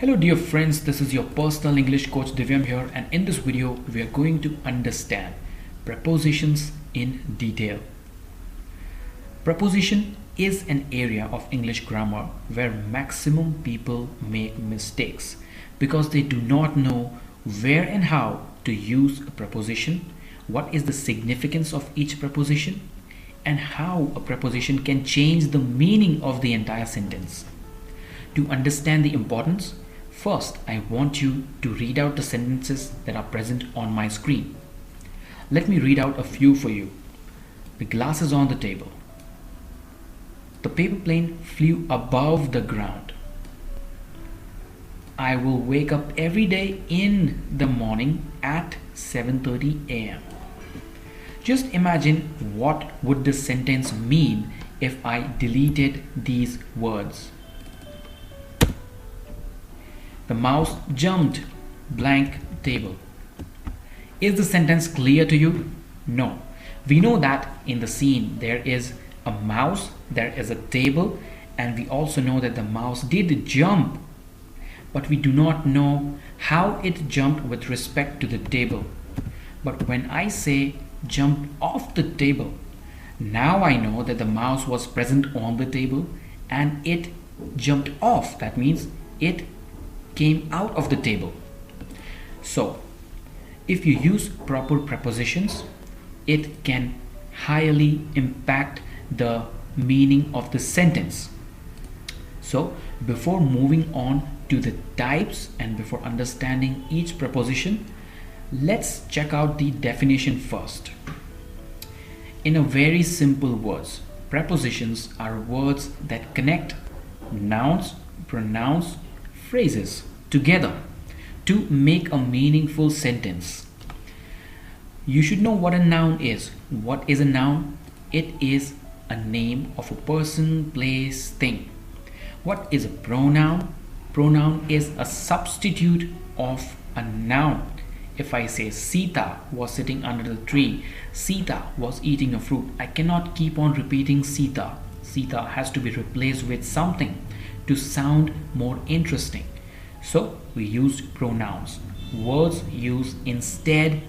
Hello dear friends, this is your personal English coach Divyam here, and in this video we are going to understand prepositions in detail. Preposition is an area of English grammar where maximum people make mistakes because they do not know where and how to use a preposition, what is the significance of each preposition, and how a preposition can change the meaning of the entire sentence. To understand the importance, first, I want you to read out the sentences that are present on my screen. Let me read out a few for you. The glass is on the table. The paper plane flew above the ground. I will wake up every day in the morning at 7:30 a.m. Just imagine what would this sentence mean if I deleted these words. The mouse jumped blank table. Is the sentence clear to you? No. We know that in the scene there is a mouse, there is a table, and we also know that the mouse did jump, but we do not know how it jumped with respect to the table. But when I say jump off the table, now I know that the mouse was present on the table and it jumped off. That means it came out of the table. So, if you use proper prepositions, it can highly impact the meaning of the sentence. So, before moving on to the types and before understanding each preposition, let's check out the definition first. In a very simple words, prepositions are words that connect nouns, pronouns, phrases together to make a meaningful sentence. You should know what a noun is. What is a noun? It is a name of a person, place, thing. What is a pronoun? Pronoun is a substitute of a noun. If I say Sita was sitting under the tree, Sita was eating a fruit, I cannot keep on repeating Sita. Sita has to be replaced with something to sound more interesting. So we use pronouns. Words used instead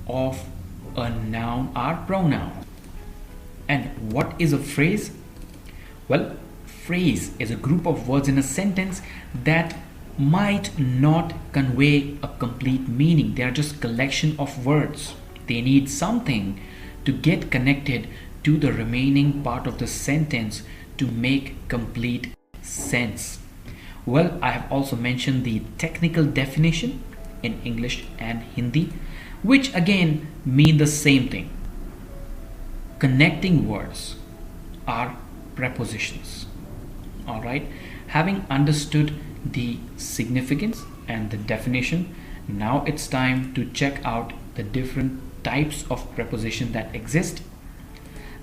of a noun are pronouns. And what is a phrase? Well, phrase is a group of words in a sentence that might not convey a complete meaning. They are just collection of words. They need something to get connected to the remaining part of the sentence to make complete sense. Well, I have also mentioned the technical definition in English and Hindi, which again mean the same thing. Connecting words are prepositions. Alright, having understood the significance and the definition, now it's time to check out the different types of preposition that exist.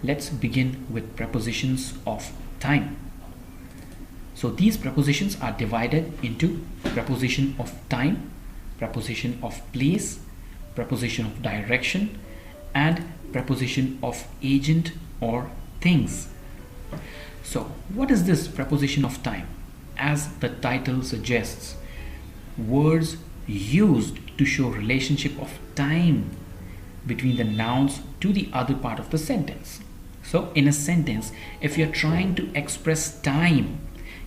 Let's begin with prepositions of time. So these prepositions are divided into preposition of time, preposition of place, preposition of direction, and preposition of agent or things. So what is this preposition of time? As the title suggests, words used to show relationship of time between the nouns to the other part of the sentence. So in a sentence, if you're trying to express time,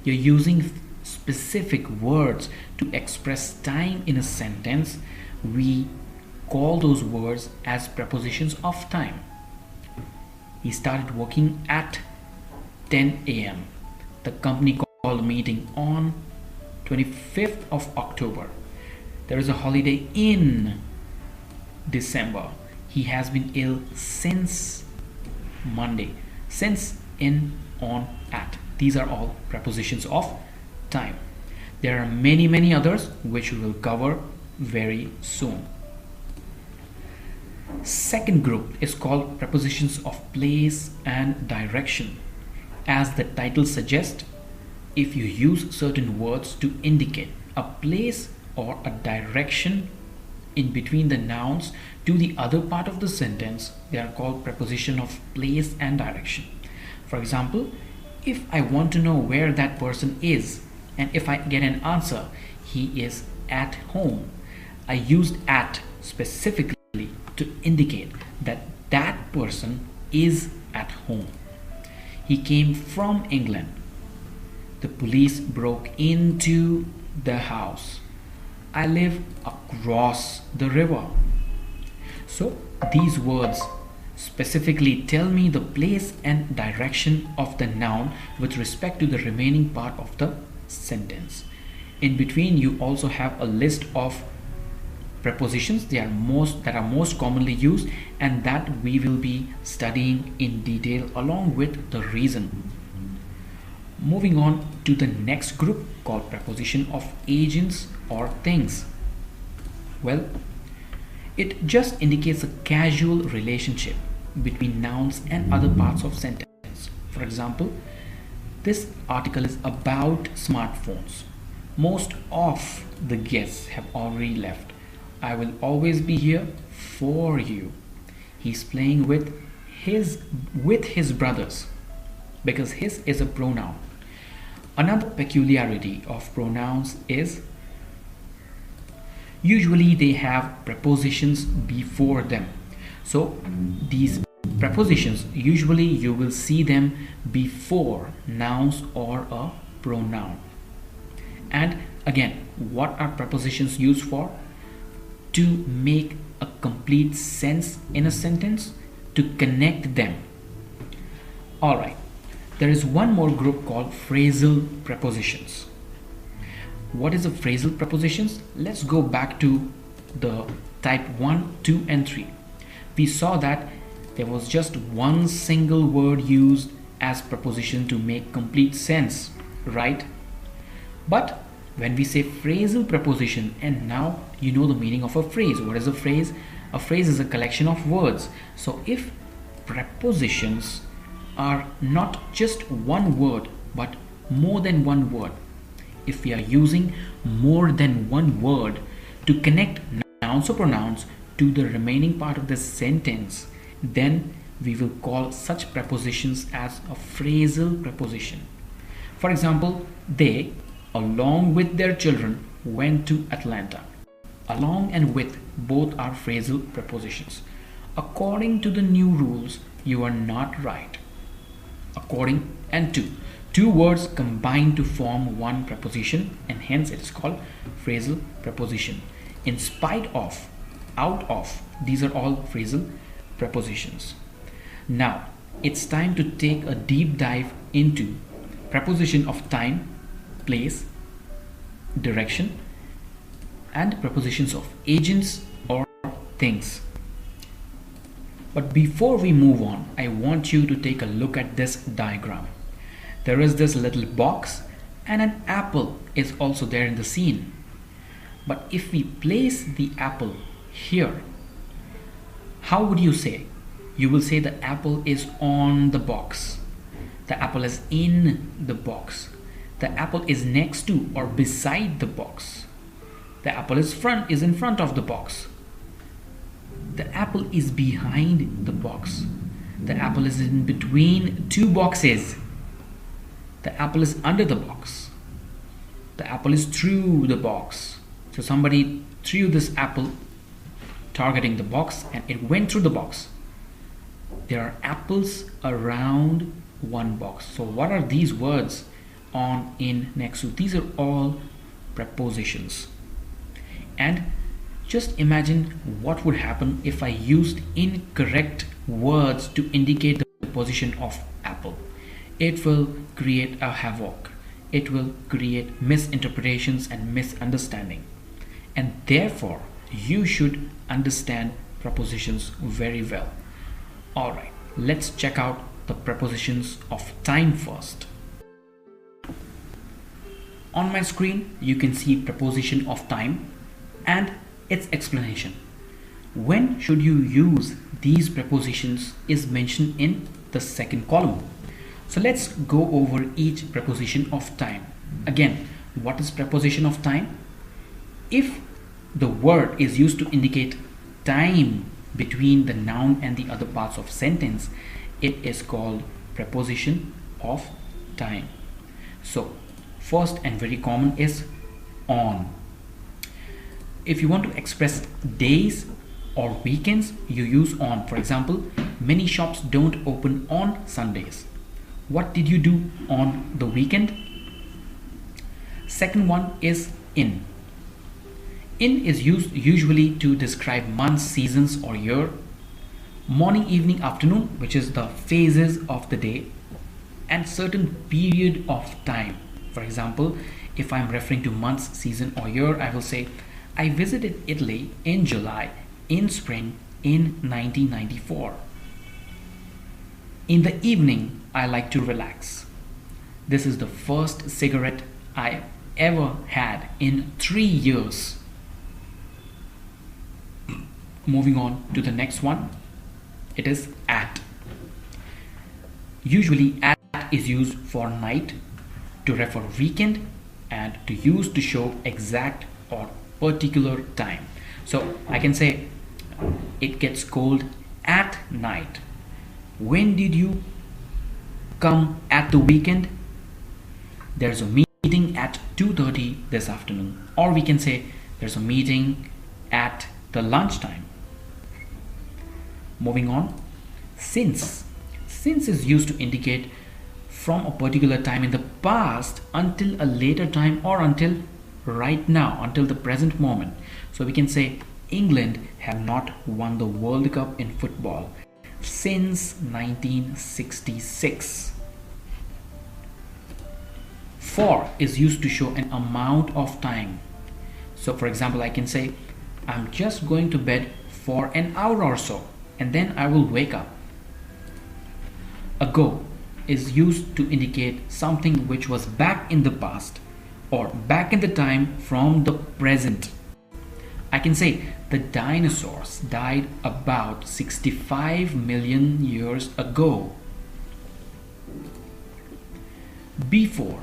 you're using specific words to express time in a sentence, we call those words as prepositions of time. He started working at 10 a.m. The company called a meeting on 25th of October. There is a holiday in December. He has been ill since Monday. Since, in, on, at. These are all prepositions of time. There are many others which we will cover very soon. Second group is called prepositions of place and direction. As the title suggests, if you use certain words to indicate a place or a direction in between the nouns to the other part of the sentence, they are called preposition of place and direction. For example, if I want to know where that person is, and if I get an answer, He is at home. I used at specifically to indicate that that person is at home. He came from England. The police broke into the house. I live across the river. So these words specifically tell me the place and direction of the noun with respect to the remaining part of the sentence. In between, you also have a list of prepositions that are most commonly used and that we will be studying in detail along with the reason. Moving on to the next group called preposition of agents or things. Well, it just indicates a casual relationship between nouns and other parts of sentence. For example, this article is about smartphones. Most of the guests have already left. I will always be here for you. He's playing with his brothers because his is a pronoun. Another peculiarity of pronouns is usually they have prepositions before them. So these prepositions, usually you will see them before nouns or a pronoun. And again, what are prepositions used for? To make a complete sense in a sentence, to connect them. Alright, there is one more group called phrasal prepositions. What is a phrasal prepositions? Let's go back to the type 1, 2 and 3. We saw that there was just one single word used as preposition to make complete sense, right? But when we say phrasal preposition, and now you know the meaning of a phrase. What is a phrase? A phrase is a collection of words. So if prepositions are not just one word but more than one word, if we are using more than one word to connect nouns or pronouns to the remaining part of the sentence, then we will call such prepositions as a phrasal preposition. For example, they, along with their children, went to Atlanta. Along and with both are phrasal prepositions. According to the new rules, you are not right. According and to. Two words combine to form one preposition and hence it is called phrasal preposition. In spite of, out of, these are all phrasal prepositions. Now, it's time to take a deep dive into preposition of time, place, direction, and prepositions of agents or things. But before we move on, I want you to take a look at this diagram. There is this little box and an apple is also there in the scene. But if we place the apple here, how would you say? You will say the apple is on the box. The apple is in the box. The apple is next to or beside the box. The apple is in front of the box. The apple is behind the box. The apple is in between two boxes. The apple is under the box. The apple is through the box. So somebody threw this apple targeting the box and it went through the box. There are apples around one box. So what are these words on, in, next to? These are all prepositions. And just imagine what would happen if I used incorrect words to indicate the position of apple. It will create a havoc. It will create misinterpretations and misunderstanding. And therefore, you should understand prepositions very well. Alright, let's check out the prepositions of time first. On my screen, you can see preposition of time and its explanation. When should you use these prepositions is mentioned in the second column. So let's go over each preposition of time. Again, what is preposition of time? If the word is used to indicate time between the noun and the other parts of sentence, it is called preposition of time. So first and very common is on. If you want to express days or weekends, you use on. For example, many shops don't open on Sundays. What did you do on the weekend? Second one is in. In is used usually to describe months, seasons, or year. Morning, evening, afternoon, which is the phases of the day, and certain period of time. For example, if I'm referring to months, season, or year, I will say, I visited Italy in July, in spring, in 1994. In the evening, I like to relax. This is the first cigarette I ever had in 3 years. Moving on to the next one, it is at. Usually at is used for night, to refer weekend, and to use to show exact or particular time. So I can say it gets cold at night. When did you come at the weekend? There's a meeting at 2:30 this afternoon. Or we can say there's a meeting at the lunchtime. Moving on, since. Since is used to indicate from a particular time in the past until a later time, or until right now, until the present moment. So we can say England have not won the World Cup in football since 1966. For is used to show an amount of time. So for example, I can say I'm just going to bed for an hour or so, and then I will wake up. Ago is used to indicate something which was back in the past, or back in the time from the present. I can say the dinosaurs died about 65 million years ago. Before.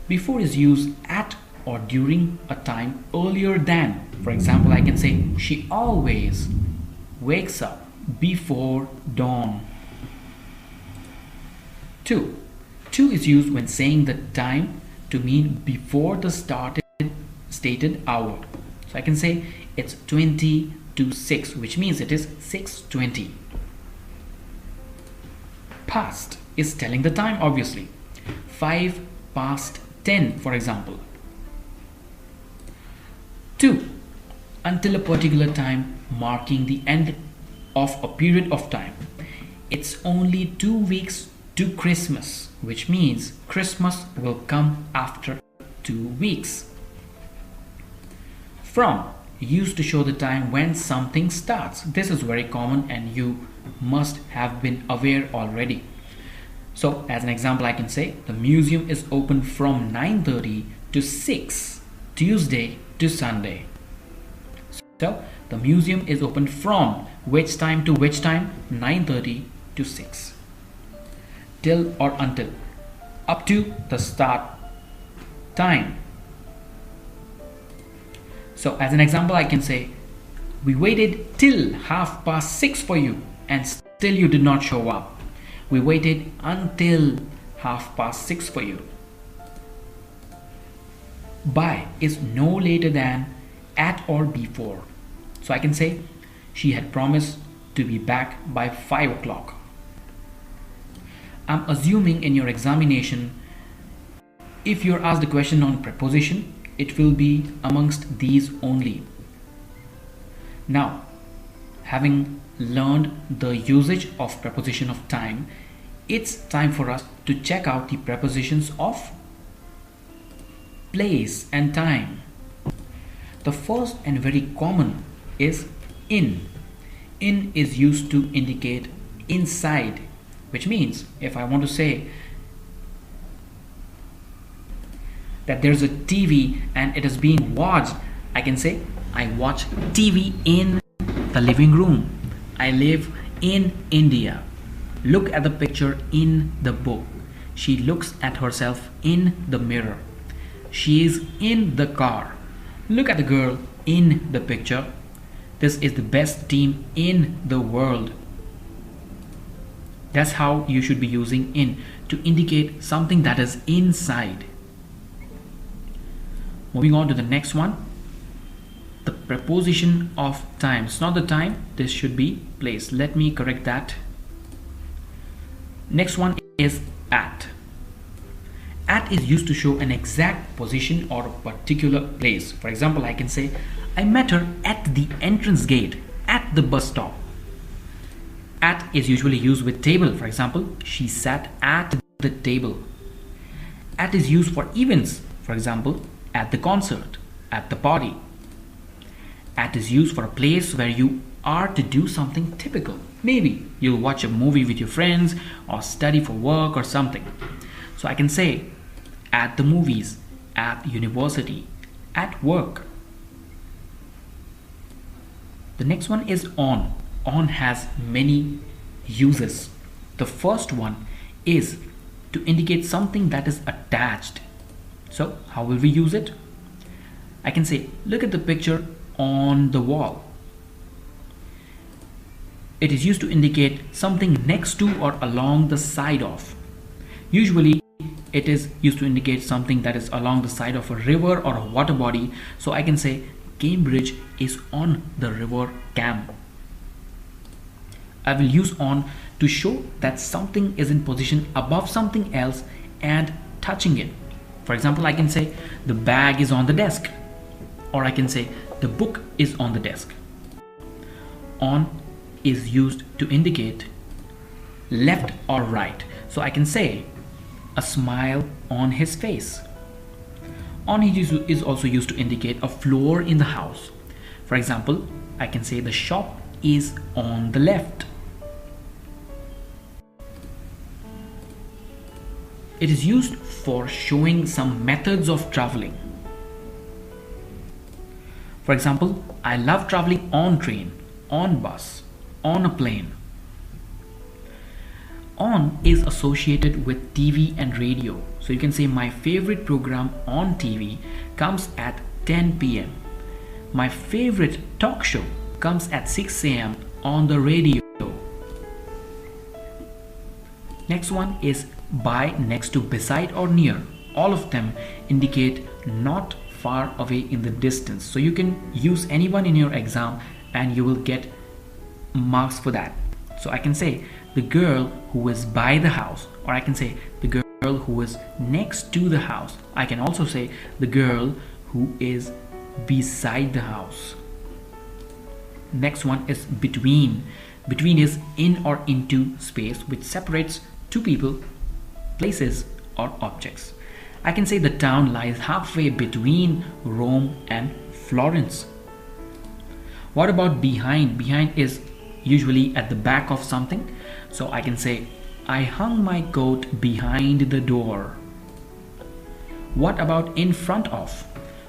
Before is used at or during a time earlier than. For example, I can say she always wakes up before dawn. To. To is used when saying the time to mean before the stated hour. So I can say it's 20 to 6, which means it is 6:20. Past is telling the time, obviously. 5 past 10, for example. To, until a particular time, marking the end of a period of time. It's only 2 weeks to Christmas, which means Christmas will come after 2 weeks. From, used to show the time when something starts. This is very common and you must have been aware already. So as an example, I can say the museum is open from 9:30 to 6, Tuesday to Sunday. So the museum is open from which time to which time? 9:30 to 6. Till or until, up to the start time. So as an example, I can say we waited till 6:30 for you and still you did not show up. We waited until 6:30 for you. By is no later than, at or before. So I can say she had promised to be back by 5 o'clock. I'm assuming in your examination, if you're asked a question on preposition, it will be amongst these only. Now, having learned the usage of preposition of time, it's time for us to check out the prepositions of place and time. The first and very common is in. In is used to indicate inside, which means if I want to say that there's a TV and it is being watched, I can say I watch TV in the living room. I live in India. Look at the picture in the book. She looks at herself in the mirror. She is in the car. Look at the girl in the picture. This is the best team in the world. That's how you should be using in, to indicate something that is inside. Moving on to the next one, the preposition of time. It's not the time, this should be place. Let me correct that. Next one is at. At is used to show an exact position or a particular place. For example, I can say, I met her at the entrance gate at the bus stop. At is usually used with table. For example, she sat at the table. At is used for events. For example, at the concert, at the party. At is used for a place where you are to do something typical. Maybe you'll watch a movie with your friends or study for work or something. So I can say at the movies, at university, at work. The next one is on. On has many uses. The first one is to indicate something that is attached. So how will we use it? I can say, look at the picture on the wall. It is used to indicate something next to or along the side of. Usually it is used to indicate something that is along the side of a river or a water body. So I can say Cambridge is on the river Cam. I will use on to show that something is in position above something else and touching it. For example, I can say the bag is on the desk, or I can say the book is on the desk. On is used to indicate left or right. So I can say a smile on his face. On is also used to indicate a floor in the house. For example, I can say the shop is on the left. It is used for showing some methods of traveling. For example, I love traveling on train, on bus, on a plane. On is associated with TV and radio. So you can say my favorite program on TV comes at 10 p.m. My favorite talk show comes at 6 a.m. on the radio. Next one is by, next to, beside or near. All of them indicate not far away in the distance. So you can use anyone in your exam and you will get marks for that. So I can say the girl who is by the house, or I can say the girl who is next to the house. I can also say the girl who is beside the house. Next one is between. Between is in or into space which separates two people, places or objects. I can say the town lies halfway between Rome and Florence. What about behind? Behind is usually at the back of something. So I can say I hung my coat behind the door. What about in front of?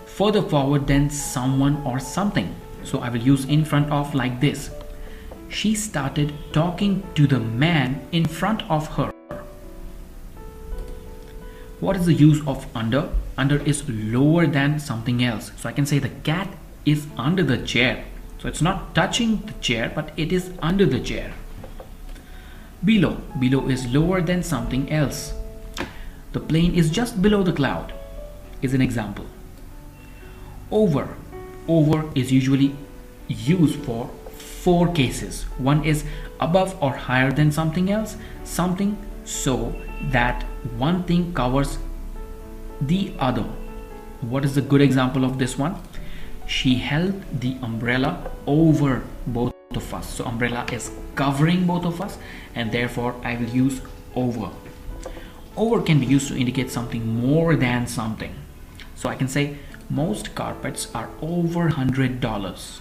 Further forward than someone or something. So I will use in front of like this. She started talking to the man in front of her. What is the use of under? Under is lower than something else. So I can say the cat is under the chair. So it's not touching the chair, but it is under the chair. Below. Below is lower than something else. The plane is just below the cloud is an example. Over. Over is usually used for 4 cases. One is above or higher than something else. Something so that one thing covers the other. What is a good example of this one? She held the umbrella over both of us. So umbrella is covering both of us, and therefore I will use over. Over can be used to indicate something more than something. So I can say most carpets are over $100.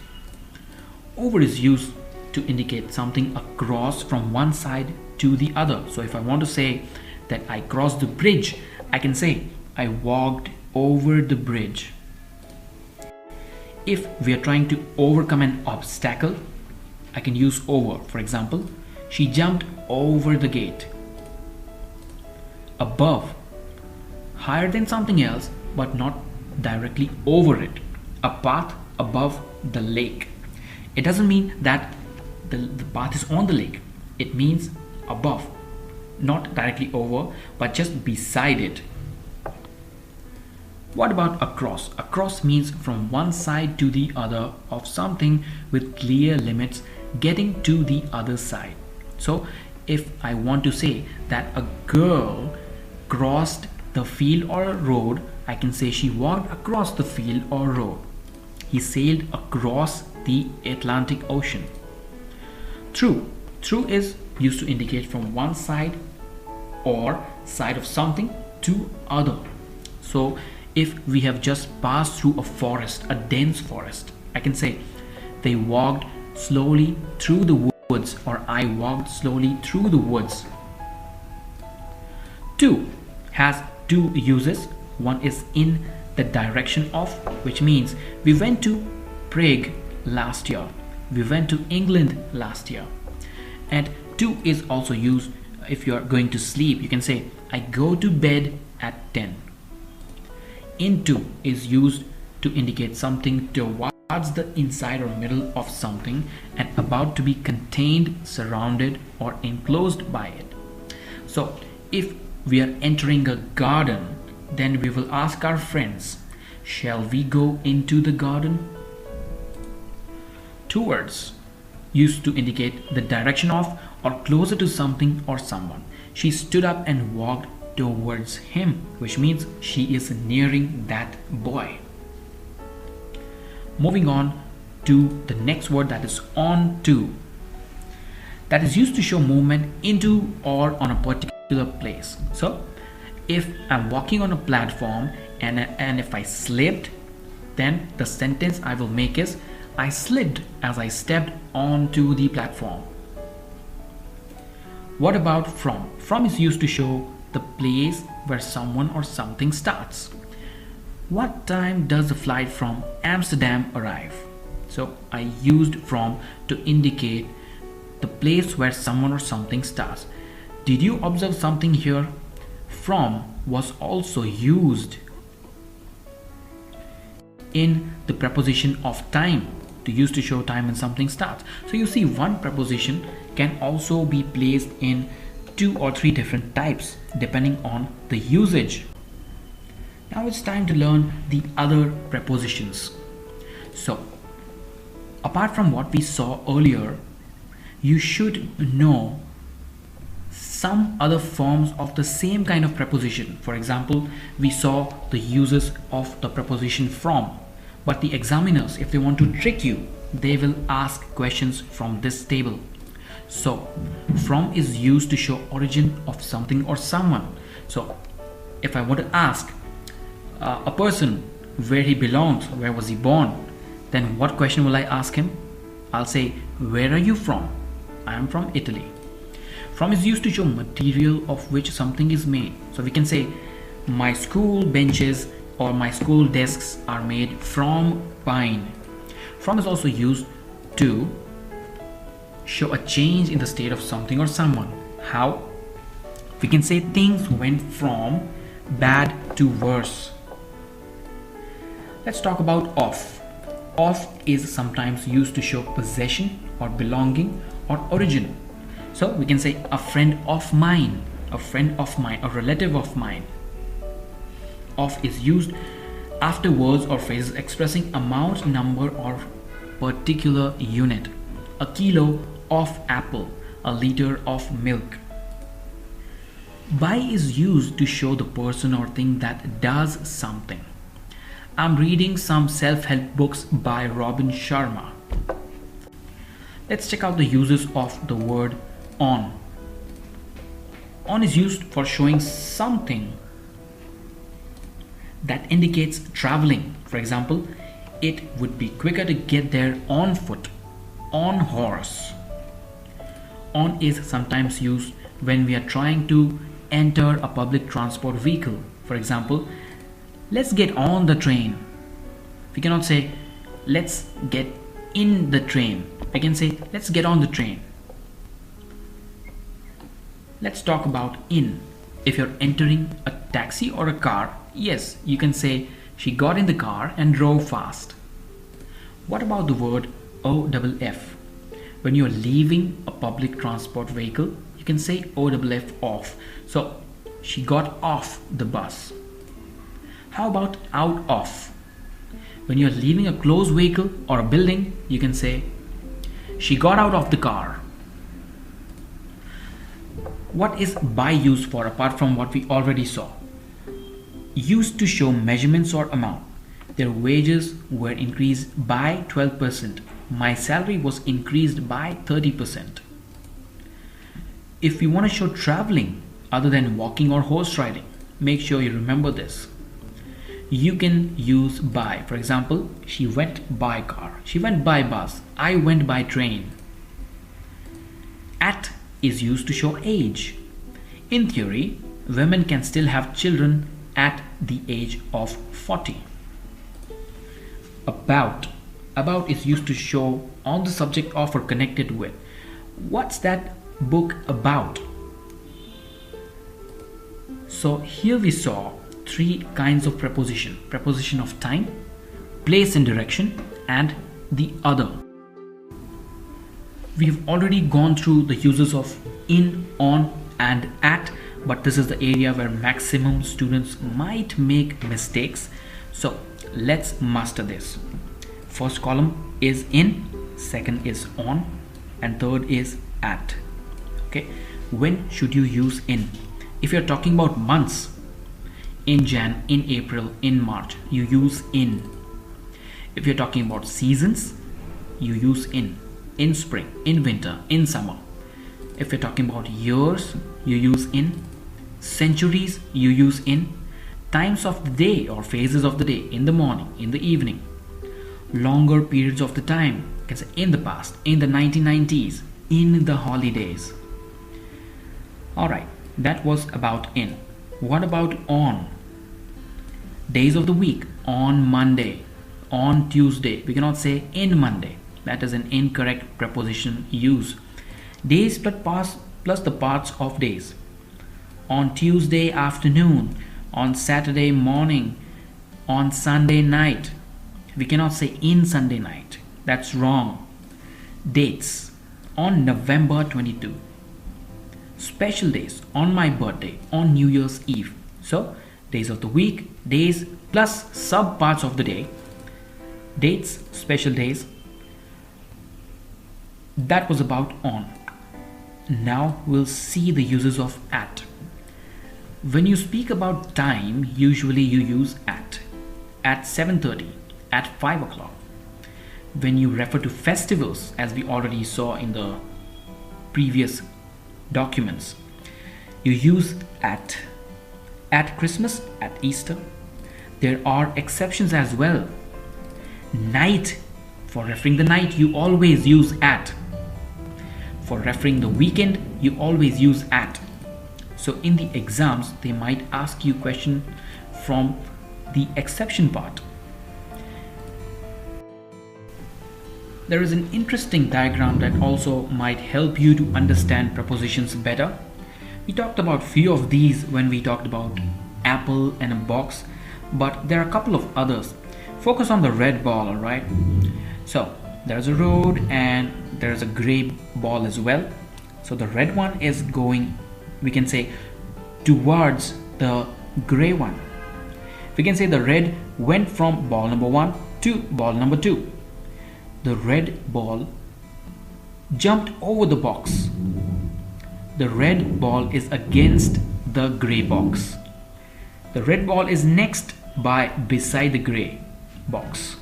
Over is used to indicate something across from one side to the other. So if I want to say that I crossed the bridge, I can say I walked over the bridge. If we are trying to overcome an obstacle, I can use over. For example, she jumped over the gate. Above, higher than something else but not directly over it. A path above the lake. It doesn't mean that the path is on the lake. It means above, not directly over, but just beside it. What about across? Across means from one side to the other of something with clear limits getting to the other side. So if I want to say that a girl crossed the field or a road, I can say she walked across the field or road. He sailed across the Atlantic Ocean. Through. Through is used to indicate from one side or side of something to other. So if we have just passed through a forest, a dense forest, I can say they walked slowly through the woods, or I walked slowly through the woods. To has two uses. One is in the direction of, which means we went to Prague last year, we went to England last year. And to is also used if you are going to sleep. You can say I go to bed at 10. Into is used to indicate something towards the inside or middle of something and about to be contained, surrounded, or enclosed by it. So if we are entering a garden, then we will ask our friends, shall we go into the garden? Towards used to indicate the direction of or closer to something or someone. She stood up and walked towards him, which means she is nearing that boy. Moving on to the next word, that is on to. That is used to show movement into or on a particular place. So if I'm walking on a platform and if I slipped, then the sentence I will make is I slipped as I stepped onto the platform. What about from? From is used to show the place where someone or something starts. What time does the flight from Amsterdam arrive? So I used from to indicate the place where someone or something starts. Did you observe something here? From was also used in the preposition of time, to use to show time when something starts. So you see, one preposition can also be placed in 2 or 3 different types depending on the usage. Now it's time to learn the other prepositions. So apart from what we saw earlier, you should know some other forms of the same kind of preposition. For example, we saw the uses of the preposition from, but the examiners, if they want to trick you, they will ask questions from this table. So from is used to show origin of something or someone. So if I want to ask a person where he belongs, where was he born, then what question will I ask him? I'll say, where are you from? I am from Italy. From is used to show material of which something is made. So we can say my school benches or my school desks are made from pine. From is also used to show a change in the state of something or someone. How? We can say things went from bad to worse. Let's talk about of. Of is sometimes used to show possession or belonging or origin. So we can say a friend of mine, a friend of mine, a relative of mine. Of is used after words or phrases expressing amount, number, or particular unit. A kilo of apple, a liter of milk. By is used to show the person or thing that does something. I'm reading some self-help books by Robin Sharma. Let's check out the uses of the word on. On is used for showing something that indicates traveling. For example, it would be quicker to get there on foot, on horse. On is sometimes used when we are trying to enter a public transport vehicle. For example, let's get on the train. We cannot say let's get in the train. I can say let's get on the train. Let's talk about in. If you're entering a taxi or a car, yes, you can say she got in the car and drove fast. What about the word OFF? When you're leaving a public transport vehicle, you can say OFF off. So she got off the bus. How about out of? When you're leaving a closed vehicle or a building, you can say, she got out of the car. What is by used for apart from what we already saw? Used to show measurements or amount. Their wages were increased by 12%. My salary was increased by 30%. If you want to show traveling other than walking or horse riding, make sure you remember this. You can use by. For example, she went by car. She went by bus. I went by train. At is used to show age. In theory, women can still have children at the age of 40. About. About is used to show on the subject of or connected with. What's that book about? So here we saw three kinds of preposition. Preposition of time, place and direction, and the other. We've already gone through the uses of in, on, and at, but this is the area where maximum students might make mistakes. So let's master this. First column is in, second is on, and third is at. Okay, when should you use in? If you're talking about months, in Jan, in April, in March, you use in. If you're talking about seasons, you use in spring, in winter, in summer. If you're talking about years, you use in. Centuries, you use in. Times of the day or phases of the day, in the morning, in the evening. Longer periods of the time, you can say in the past, in the 1990s, in the holidays. Alright, that was about in. What about on? Days of the week, on Monday, on Tuesday. We cannot say in Monday. That is an incorrect preposition use. Days plus the parts of days. On Tuesday afternoon, on Saturday morning, on Sunday night. We cannot say in Sunday night. That's wrong. Dates. On November 22. Special days. On my birthday. On New Year's Eve. So, days of the week, days plus sub parts of the day. Dates, special days. That was about on. Now we'll see the uses of at. When you speak about time, usually you use at 7:30, at 5 o'clock. When you refer to festivals, as we already saw in the previous documents, you use at Christmas, at Easter. There are exceptions as well. Night, for referring the night, you always use at. For referring the weekend, you always use at. So in the exams, they might ask you question from the exception part. There is an interesting diagram that also might help you to understand prepositions better. We talked about few of these when we talked about apple and a box, but there are a couple of others. Focus on the red ball, alright? So there's a road and there's a gray ball as well. So the red one is going, we can say, towards the gray one. We can say the red went from ball number 1 to ball number 2. The red ball jumped over the box. The red ball is against the gray box. The red ball is next beside the gray box.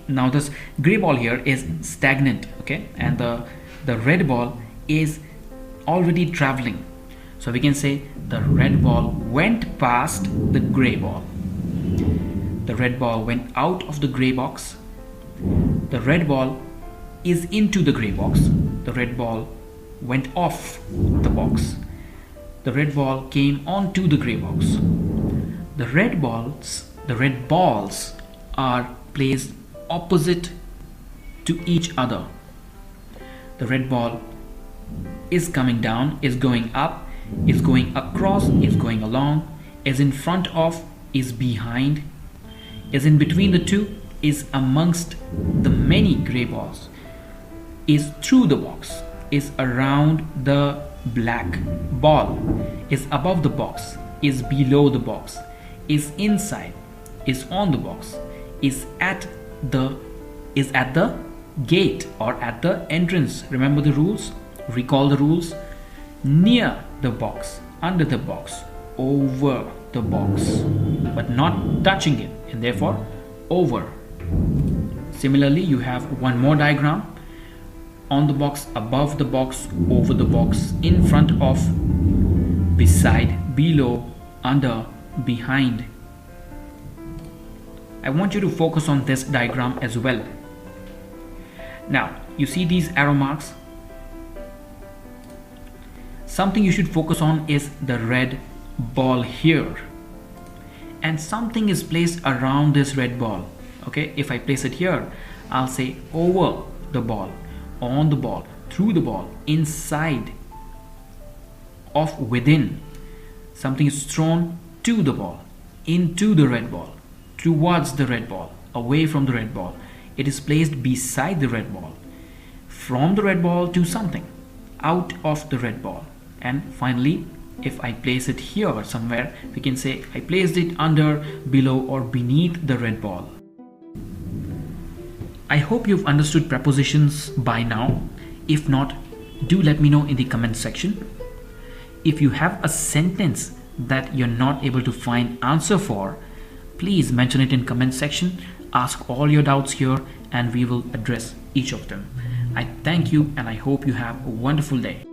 Now this gray ball here is stagnant, okay, and the red ball is already traveling. So we can say the red ball went past the gray ball. The red ball went out of the gray box. The red ball is into the gray box. The red ball went off the box. The red ball came onto the gray box. The red balls are placed opposite to each other. The red ball is coming down, is going up, is going across, is going along, is in front of, is behind, is in between the two, is amongst the many gray balls, is through the box, is around the black ball, is above the box, is below the box, is inside, is on the box, is at the gate or at the entrance. Remember the rules? Recall the rules. Near the box, under the box, over the box, but not touching it, and therefore over. Similarly, you have one more diagram. On the box, above the box, over the box, in front of, beside, below, under, behind. I want you to focus on this diagram as well. Now, you see these arrow marks? Something you should focus on is the red ball here. And something is placed around this red ball. Okay, if I place it here, I'll say over the ball, on the ball, through the ball, inside, of, within. Something is thrown to the ball, into the red ball, towards the red ball, away from the red ball. It is placed beside the red ball, from the red ball to something, out of the red ball. And finally, if I place it here somewhere, we can say I placed it under, below, or beneath the red ball. I hope you've understood prepositions by now. If not, do let me know in the comment section. If you have a sentence that you're not able to find answer for, please mention it in comment section. Ask all your doubts here and we will address each of them. I thank you and I hope you have a wonderful day.